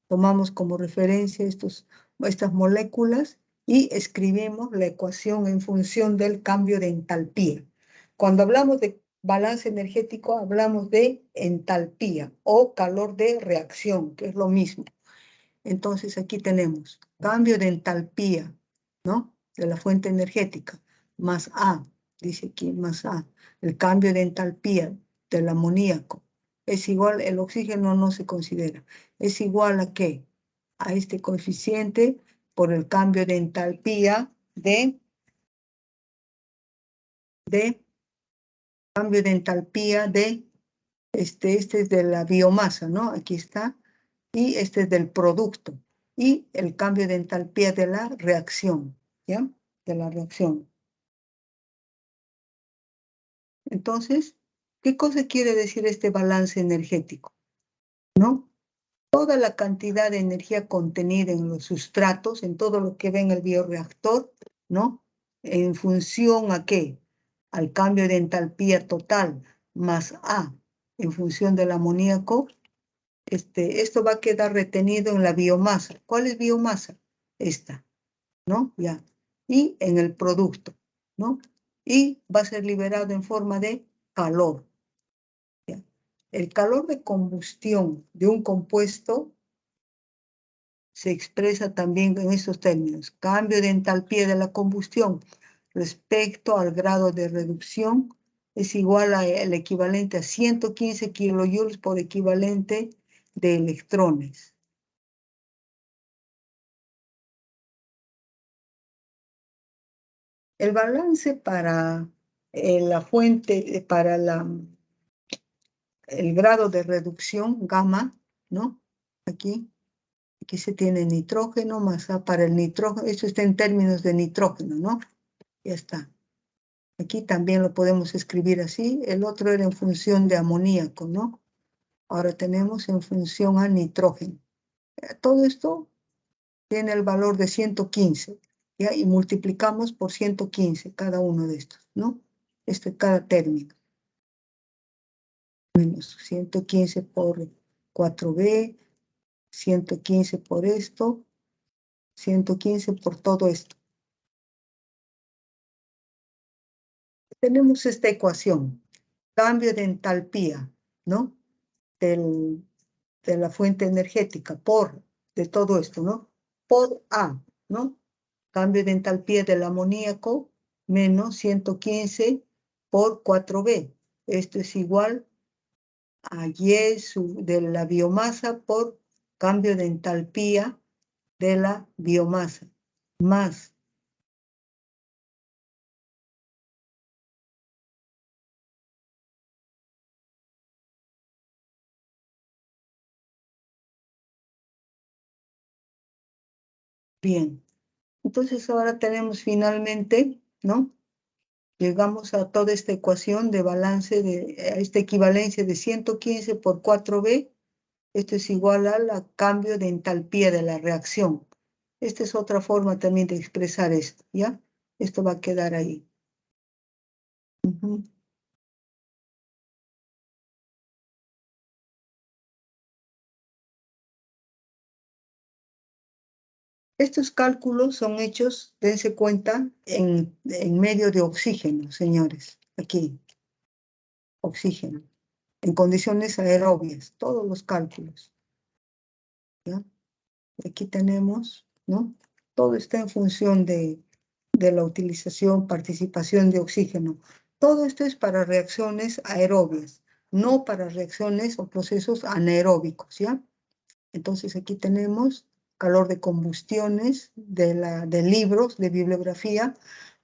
Tomamos como referencia estas moléculas y escribimos la ecuación en función del cambio de entalpía. Cuando hablamos de balance energético, hablamos de entalpía o calor de reacción, que es lo mismo. Entonces aquí tenemos cambio de entalpía, ¿no? De la fuente energética, más A, dice aquí, más A. El cambio de entalpía del amoníaco es igual, el oxígeno no se considera, es igual a ¿qué? A este coeficiente por el cambio de entalpía cambio de entalpía de, este es de la biomasa, ¿no? Aquí está, y este es del producto, y el cambio de entalpía de la reacción, ¿ya? De la reacción. Entonces, ¿qué cosa quiere decir este balance energético? ¿No? Toda la cantidad de energía contenida en los sustratos, en todo lo que ve en el bioreactor, ¿no? En función a ¿qué? Al cambio de entalpía total más A en función del amoníaco, esto va a quedar retenido en la biomasa. ¿Cuál es biomasa? Esta, ¿no? Ya. Y en el producto, ¿no? Y va a ser liberado en forma de calor. ¿Ya? El calor de combustión de un compuesto se expresa también en estos términos. Cambio de entalpía de la combustión respecto al grado de reducción es igual al equivalente a 115 kilojoules por equivalente de electrones. El balance para la fuente, para el grado de reducción gamma, ¿no? Aquí se tiene nitrógeno más A para el nitrógeno, eso está en términos de nitrógeno, ¿no? Ya está. Aquí también lo podemos escribir así, el otro era en función de amoníaco, ¿no? Ahora tenemos en función a nitrógeno. Todo esto tiene el valor de 115, ¿ya? Y multiplicamos por 115 cada uno de estos, ¿no? Cada término. Menos 115 por 4B, 115 por esto, 115 por todo esto. Tenemos esta ecuación, cambio de entalpía, ¿no? De la fuente energética de todo esto, ¿no? Por A, ¿no? Cambio de entalpía del amoníaco menos 115 por 4B. Esto es igual a Y de la biomasa por cambio de entalpía de la biomasa, más bien. Entonces ahora tenemos finalmente, ¿no? Llegamos a toda esta ecuación de balance, a esta equivalencia de 115 por 4B. Esto es igual al cambio de entalpía de la reacción. Esta es otra forma también de expresar esto, ¿ya? Esto va a quedar ahí. Estos cálculos son hechos, dense cuenta, en medio de oxígeno, señores. Aquí, oxígeno. En condiciones aerobias, todos los cálculos. ¿Ya? Aquí tenemos, ¿no? Todo está en función de la utilización, participación de oxígeno. Todo esto es para reacciones aerobias, no para reacciones o procesos anaeróbicos, ¿ya? Entonces aquí tenemos calor de combustiones de libros, de bibliografía,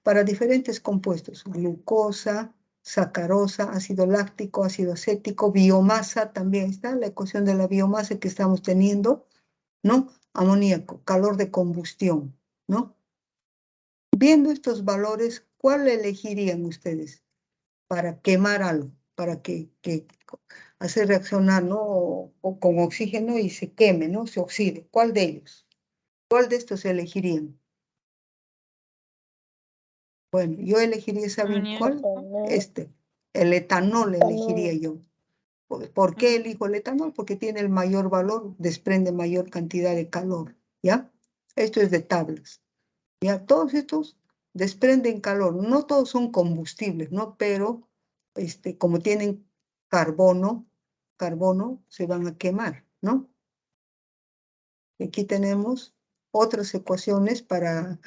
para diferentes compuestos, glucosa, sacarosa, ácido láctico, ácido acético, biomasa, también está la ecuación de la biomasa que estamos teniendo, ¿no? Amoníaco, calor de combustión, ¿no? Viendo estos valores, ¿cuál elegirían ustedes para quemar algo, para que hacer reaccionar, ¿no? O con oxígeno y se queme, ¿no? Se oxide. ¿Cuál de ellos? ¿Cuál de estos elegirían? Bueno, yo elegiría, ¿saben cuál? El etanol elegiría yo. ¿Por qué elijo el etanol? Porque tiene el mayor valor, desprende mayor cantidad de calor, ¿ya? Esto es de tablas. Ya, todos estos desprenden calor. No todos son combustibles, ¿no? Pero como tienen carbono, se van a quemar, ¿no? Aquí tenemos otras ecuaciones para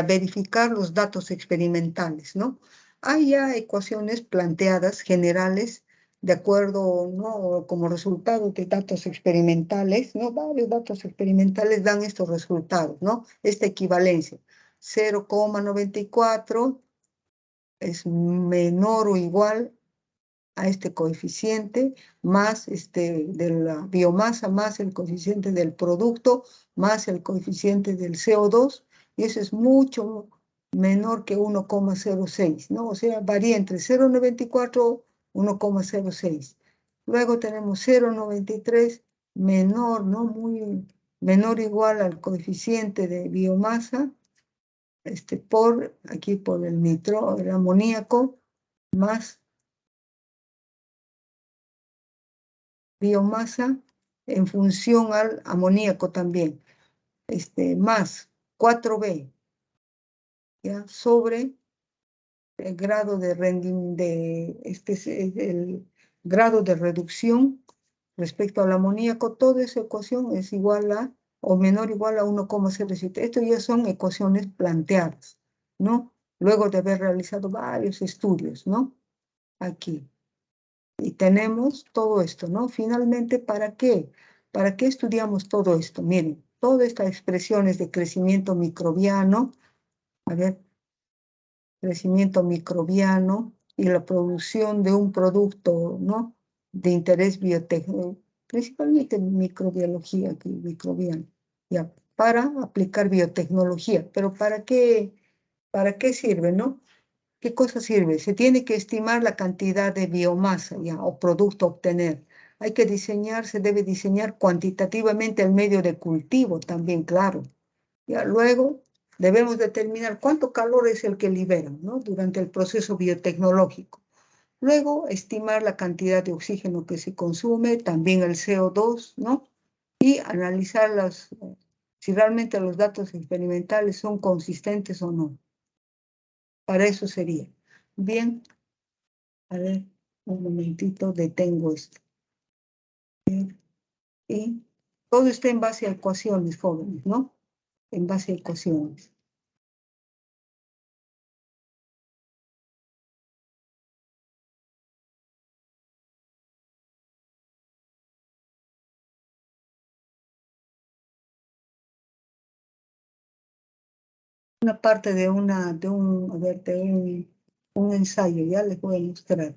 verificar los datos experimentales, ¿no? Hay ya ecuaciones planteadas generales de acuerdo, ¿no? Como resultado de datos experimentales, ¿no? Varios datos experimentales dan estos resultados, ¿no? Esta equivalencia. 0,94 es menor o igual a este coeficiente, más de la biomasa, más el coeficiente del producto, más el coeficiente del CO2, y eso es mucho menor que 1,06, ¿no? O sea, varía entre 0,94 y 1,06. Luego tenemos 0,93 menor, ¿no? Muy menor o igual al coeficiente de biomasa, aquí por el amoníaco, más biomasa en función al amoníaco también, más 4B, ¿ya? Sobre el grado de el grado de reducción respecto al amoníaco. Toda esa ecuación es igual a o menor o igual a 1,07. Estas ya son ecuaciones planteadas, ¿no? Luego de haber realizado varios estudios, ¿no? Aquí. Y tenemos todo esto, ¿no? Finalmente, ¿para qué? ¿Para qué estudiamos todo esto? Miren, todas estas expresiones de crecimiento microbiano, a ver, crecimiento microbiano y la producción de un producto, ¿no? De interés biotécnico, principalmente microbiología, aquí, microbiano, ya, para aplicar biotecnología. Pero ¿para qué sirve, no? ¿Qué cosa sirve? Se tiene que estimar la cantidad de biomasa ya, o producto a obtener. Hay que se debe diseñar cuantitativamente el medio de cultivo también, claro. Ya, luego debemos determinar cuánto calor es el que liberan, ¿no? Durante el proceso biotecnológico. Luego, estimar la cantidad de oxígeno que se consume, también el CO2, ¿no? Y analizar si realmente los datos experimentales son consistentes o no. Para eso sería. Bien, a ver, un momentito, detengo esto. Y todo está en base a ecuaciones, jóvenes, ¿no? En base a ecuaciones. Una parte de un ensayo, ya les voy a mostrar.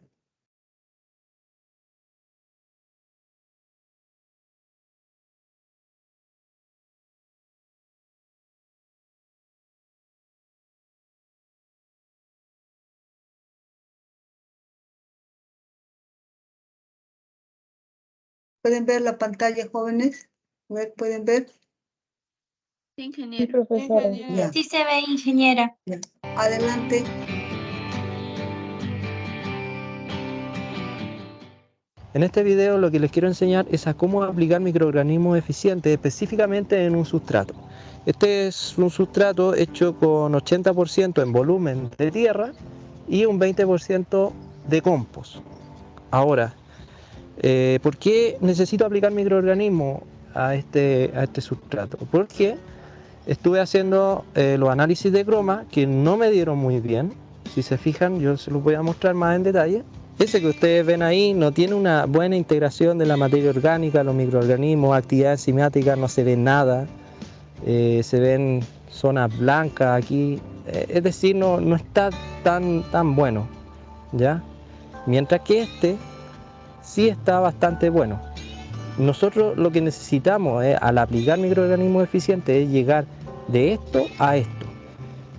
¿Pueden ver la pantalla, jóvenes? A ver, ¿pueden ver? Sí, Sí, ingeniero. profesora. Ya, Sí se ve, ingeniera. ya. Adelante. En este video lo que les quiero enseñar es a cómo aplicar microorganismos eficientes específicamente en un sustrato. Este es un sustrato hecho con 80% en volumen de tierra y un 20% de compost. Ahora, ¿por qué necesito aplicar microorganismos a este sustrato? Porque estuve haciendo los análisis de croma que no me dieron muy bien. Si se fijan, yo se los voy a mostrar más en detalle. Ese que ustedes ven ahí no tiene una buena integración de la materia orgánica, los microorganismos, actividad enzimática, no se ve nada. Se ven zonas blancas aquí. Es decir, no está tan bueno, ¿ya? Mientras que este sí está bastante bueno. Nosotros lo que necesitamos al aplicar microorganismos eficientes es llegar de esto a esto.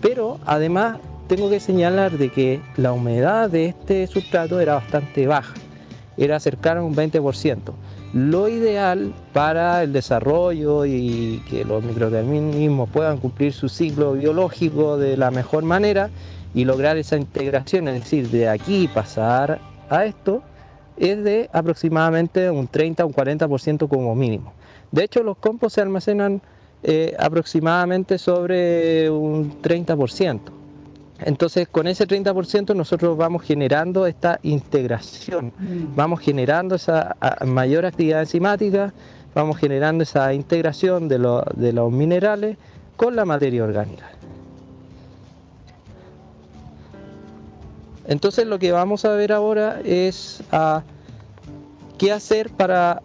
Pero además tengo que señalar de que la humedad de este sustrato era bastante baja, era cercana a un 20%. Lo ideal para el desarrollo y que los microorganismos puedan cumplir su ciclo biológico de la mejor manera y lograr esa integración, es decir, de aquí pasar a esto, es de aproximadamente un 30 o un 40% como mínimo. De hecho, los compost se almacenan aproximadamente sobre un 30%. Entonces, con ese 30% nosotros vamos generando esta integración, vamos generando esa mayor actividad enzimática, vamos generando esa integración de los minerales con la materia orgánica. Entonces, lo que vamos a ver ahora es qué hacer para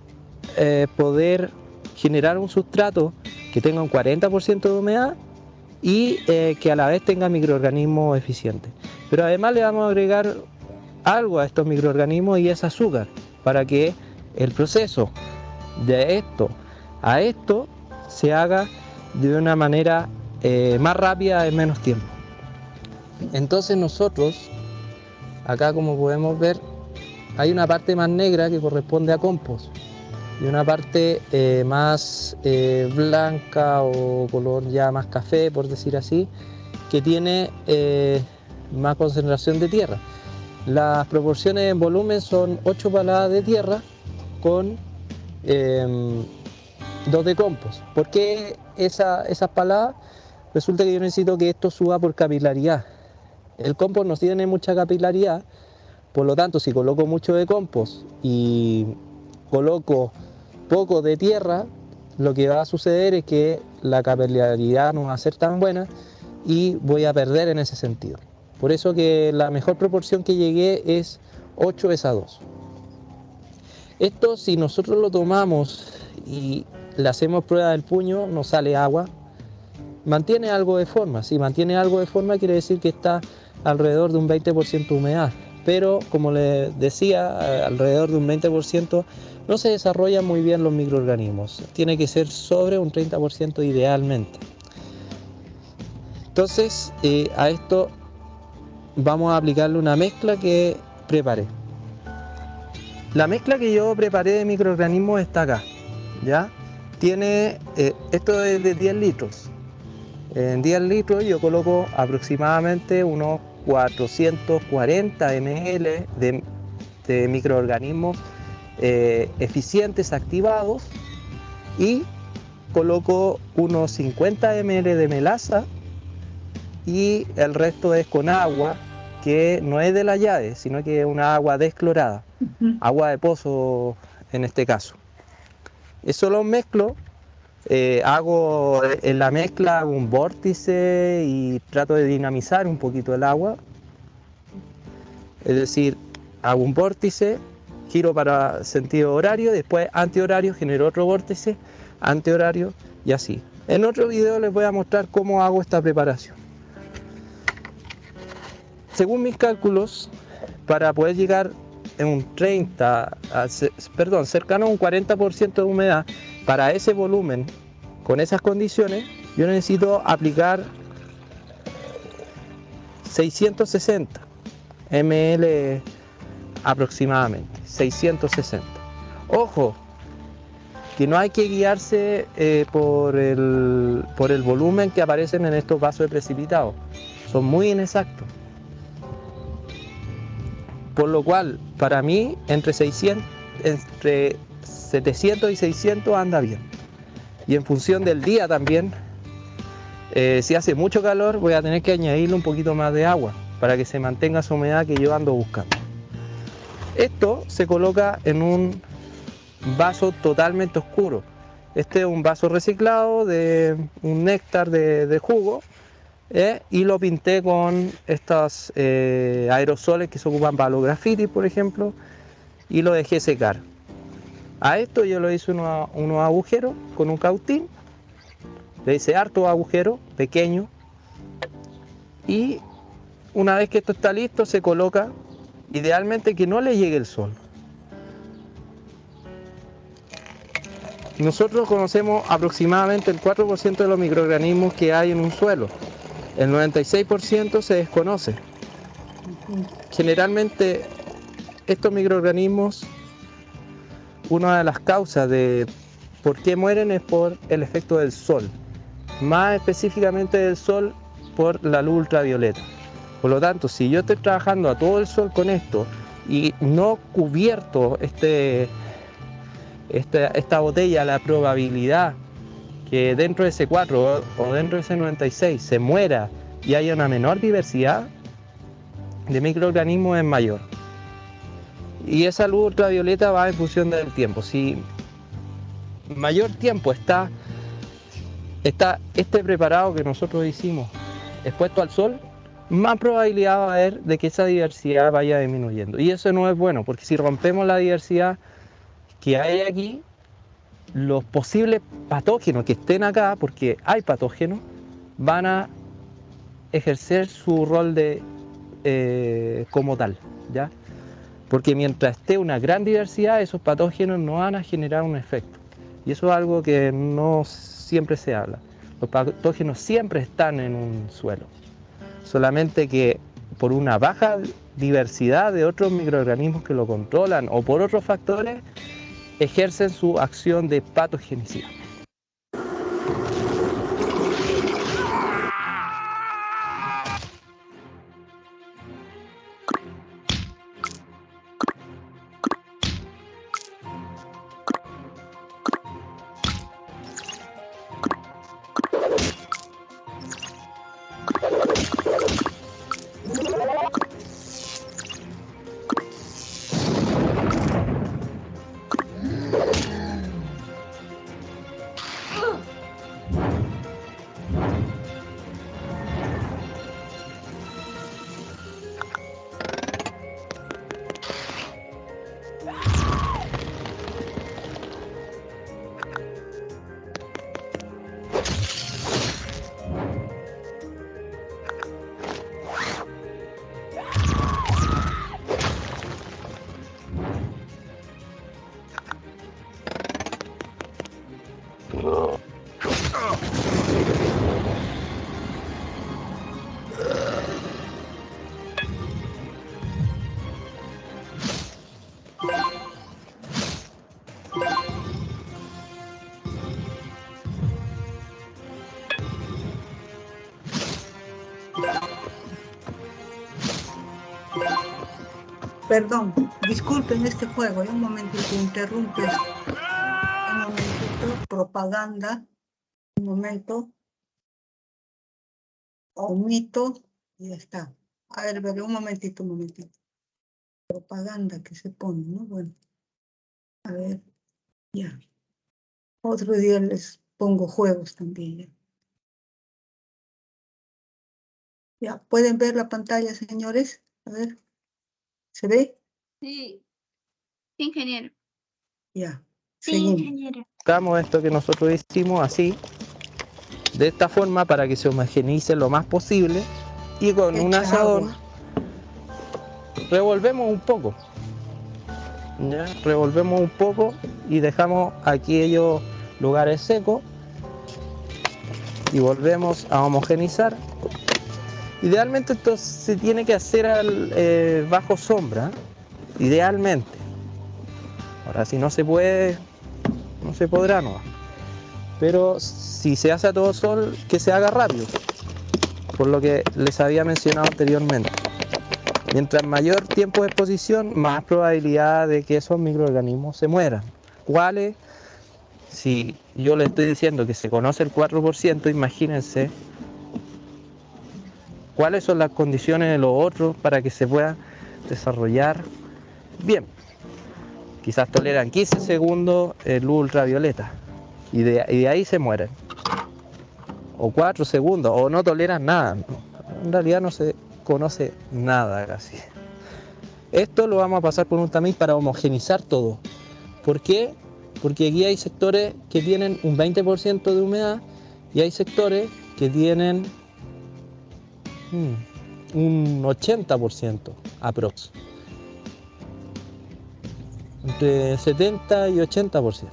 poder generar un sustrato que tenga un 40% de humedad y que a la vez tenga microorganismos eficientes. Pero además le vamos a agregar algo a estos microorganismos y es azúcar, para que el proceso de esto a esto se haga de una manera más rápida en menos tiempo. Entonces nosotros, acá como podemos ver, hay una parte más negra que corresponde a compost y una parte más blanca o color ya más café, por decir así, que tiene más concentración de tierra. Las proporciones en volumen son 8 paladas de tierra con 2 de compost. ¿Por qué esas paladas? Resulta que yo necesito que esto suba por capilaridad. El compost no tiene mucha capilaridad, por lo tanto, si coloco mucho de compost y coloco poco de tierra, lo que va a suceder es que la capilaridad no va a ser tan buena y voy a perder en ese sentido. Por eso que la mejor proporción que llegué es 8:2. Esto, si nosotros lo tomamos y le hacemos prueba del puño, nos sale agua, mantiene algo de forma. Si mantiene algo de forma quiere decir que está alrededor de un 20% de humedad, pero como les decía, alrededor de un 20% no se desarrollan muy bien los microorganismos. Tiene que ser sobre un 30% idealmente. Entonces a esto vamos a aplicarle una mezcla que preparé. La mezcla que yo preparé de microorganismos está acá, ¿ya? Tiene, esto es de 10 litros. En 10 litros yo coloco aproximadamente unos 440 ml de microorganismos eficientes activados y coloco unos 50 ml de melaza y el resto es con agua que no es de la llave, sino que es una agua desclorada, agua de pozo en este caso. Eso lo mezclo, hago en la mezcla un vórtice y trato de dinamizar un poquito el agua, es decir, hago un vórtice, giro para sentido horario, después antihorario, genero otro vórtice, antihorario y así. En otro video les voy a mostrar cómo hago esta preparación. Según mis cálculos, para poder llegar en un cercano a un 40% de humedad, para ese volumen, con esas condiciones, yo necesito aplicar 660 ml aproximadamente, 660. Ojo, que no hay que guiarse por el volumen que aparecen en estos vasos de precipitado, son muy inexactos. Por lo cual, para mí, entre 700 y 600 anda bien. Y en función del día también, si hace mucho calor, voy a tener que añadirle un poquito más de agua para que se mantenga esa humedad que yo ando buscando. Esto se coloca en un vaso totalmente oscuro. Este es un vaso reciclado de un néctar de jugo. Y lo pinté con estos aerosoles que se ocupan para los grafitis, por ejemplo, y lo dejé secar. A esto yo le hice unos agujeros con un cautín, le hice hartos agujeros pequeños, y una vez que esto está listo se coloca, idealmente que no le llegue el sol. Nosotros conocemos aproximadamente el 4% de los microorganismos que hay en un suelo. El 96% se desconoce. Generalmente estos microorganismos, una de las causas de por qué mueren es por el efecto del sol, más específicamente del sol por la luz ultravioleta. Por lo tanto, si yo estoy trabajando a todo el sol con esto y no cubierto esta botella, la probabilidad que dentro de ese 4 o dentro de ese 96 se muera y haya una menor diversidad de microorganismos es mayor. Y esa luz ultravioleta va en función del tiempo. Si mayor tiempo está este preparado que nosotros hicimos expuesto al sol, más probabilidad va a haber de que esa diversidad vaya disminuyendo. Y eso no es bueno, porque si rompemos la diversidad que hay aquí, los posibles patógenos que estén acá, porque hay patógenos, van a ejercer su rol como tal, ¿ya? Porque mientras esté una gran diversidad, esos patógenos no van a generar un efecto. Y eso es algo que no siempre se habla. Los patógenos siempre están en un suelo, solamente que por una baja diversidad de otros microorganismos que lo controlan o por otros factores, ejercen su acción de patogenicidad. Perdón, disculpen este juego, un momentito, interrumpe. Un momentito, propaganda, un momento, omito, y ya está. A ver, un momentito. Propaganda que se pone, ¿no? Bueno, a ver, ya. Otro día les pongo juegos también, ¿ya? Ya, ¿pueden ver la pantalla, señores? A ver, ¿se ve? Sí, ingeniero. Ya, Sí, seguimos. ingeniero. Hagamos esto que nosotros hicimos así, de esta forma para que se homogenice lo más posible y con un Echa asadón agua. revolvemos un poco. ¿Ya? Revolvemos un poco y dejamos aquellos lugares secos y volvemos a homogenizar. Idealmente esto se tiene que hacer bajo sombra, idealmente. Ahora si no se puede, no se podrá, no. Pero si se hace a todo sol, que se haga rápido, por lo que les había mencionado anteriormente. Mientras mayor tiempo de exposición, más probabilidad de que esos microorganismos se mueran. ¿Cuáles? Si yo le estoy diciendo que se conoce el 4%, imagínense cuáles son las condiciones de los otros para que se pueda desarrollar bien. Quizás toleran 15 segundos luz ultravioleta y de ahí se mueren. O 4 segundos, o no toleran nada. En realidad no se conoce nada casi. Esto lo vamos a pasar por un tamiz para homogenizar todo. ¿Por qué? Porque aquí hay sectores que tienen un 20% de humedad y hay sectores que tienen un 80% aprox. Entre 70 y 80%.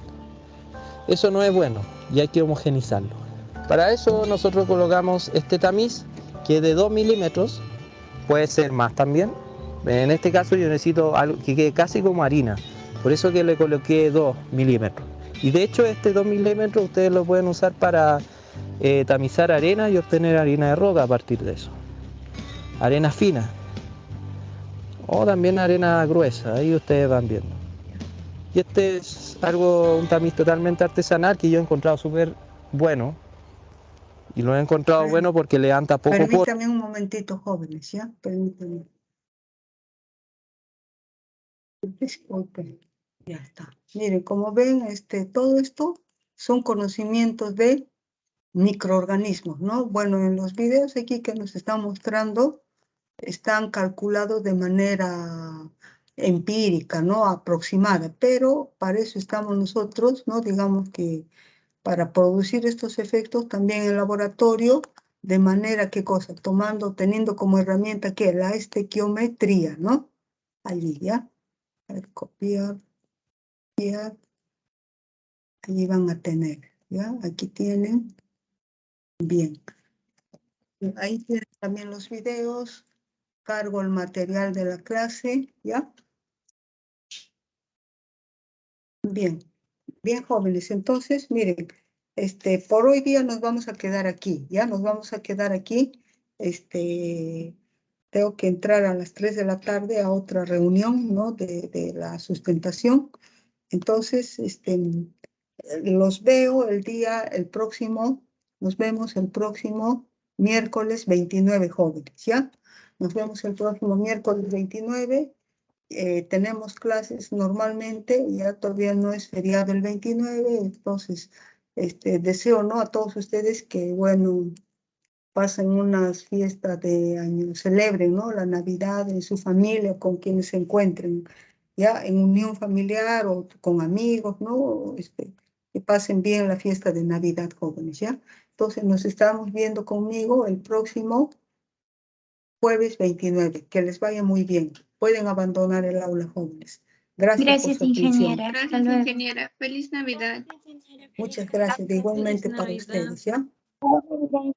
Eso no es bueno y hay que homogenizarlo. Para eso nosotros colocamos este tamiz que es de 2 milímetros, puede ser más también. En este caso yo necesito algo que quede casi como harina, por eso que le coloqué 2 milímetros. Y de hecho este 2 milímetros ustedes lo pueden usar para tamizar arena y obtener harina de roca a partir de eso. Arena fina o también arena gruesa, ahí ustedes van viendo. Y este es un tamiz totalmente artesanal que yo he encontrado súper bueno. Y lo he encontrado bueno porque levanta poco polvo. Permítame un momentito, jóvenes, ¿ya? Permítame. Disculpen. Ya está. Miren, como ven, todo esto son conocimientos de microorganismos, ¿no? Bueno, en los videos aquí que nos están mostrando, están calculados de manera empírica, ¿no? Aproximada, pero para eso estamos nosotros, ¿no? Digamos que para producir estos efectos también en el laboratorio, de manera, ¿qué cosa? Teniendo como herramienta, ¿qué? La estequiometría, ¿no? Allí, ¿ya? A ver, copiar, allí van a tener, ¿ya? Aquí tienen, bien. Ahí tienen también los videos, cargo el material de la clase, ¿ya? Bien, bien jóvenes, entonces, miren, por hoy día nos vamos a quedar aquí, ¿ya? Nos vamos a quedar aquí, tengo que entrar a las 3 de la tarde a otra reunión, ¿no? De la sustentación, entonces, los veo el próximo, nos vemos el próximo miércoles 29, jóvenes, ¿ya? Nos vemos el próximo miércoles 29. Tenemos clases normalmente, ya todavía no es feriado el 29, entonces deseo, ¿no? A todos ustedes que, bueno, pasen unas fiestas de año, celebren, ¿no? La Navidad en su familia, con quienes se encuentren, ya en unión familiar o con amigos, ¿no? Que pasen bien la fiesta de Navidad, jóvenes, ¿ya? Entonces nos estamos viendo conmigo el próximo jueves 29. Que les vaya muy bien. Pueden abandonar el aula, jóvenes. Gracias por Gracias, su atención. ingeniera. Hasta Gracias, luego. ingeniera. Feliz Navidad. Gracias, ingeniera. Muchas Feliz gracias. Igualmente para Navidad. ustedes, ¿ya? Navidad.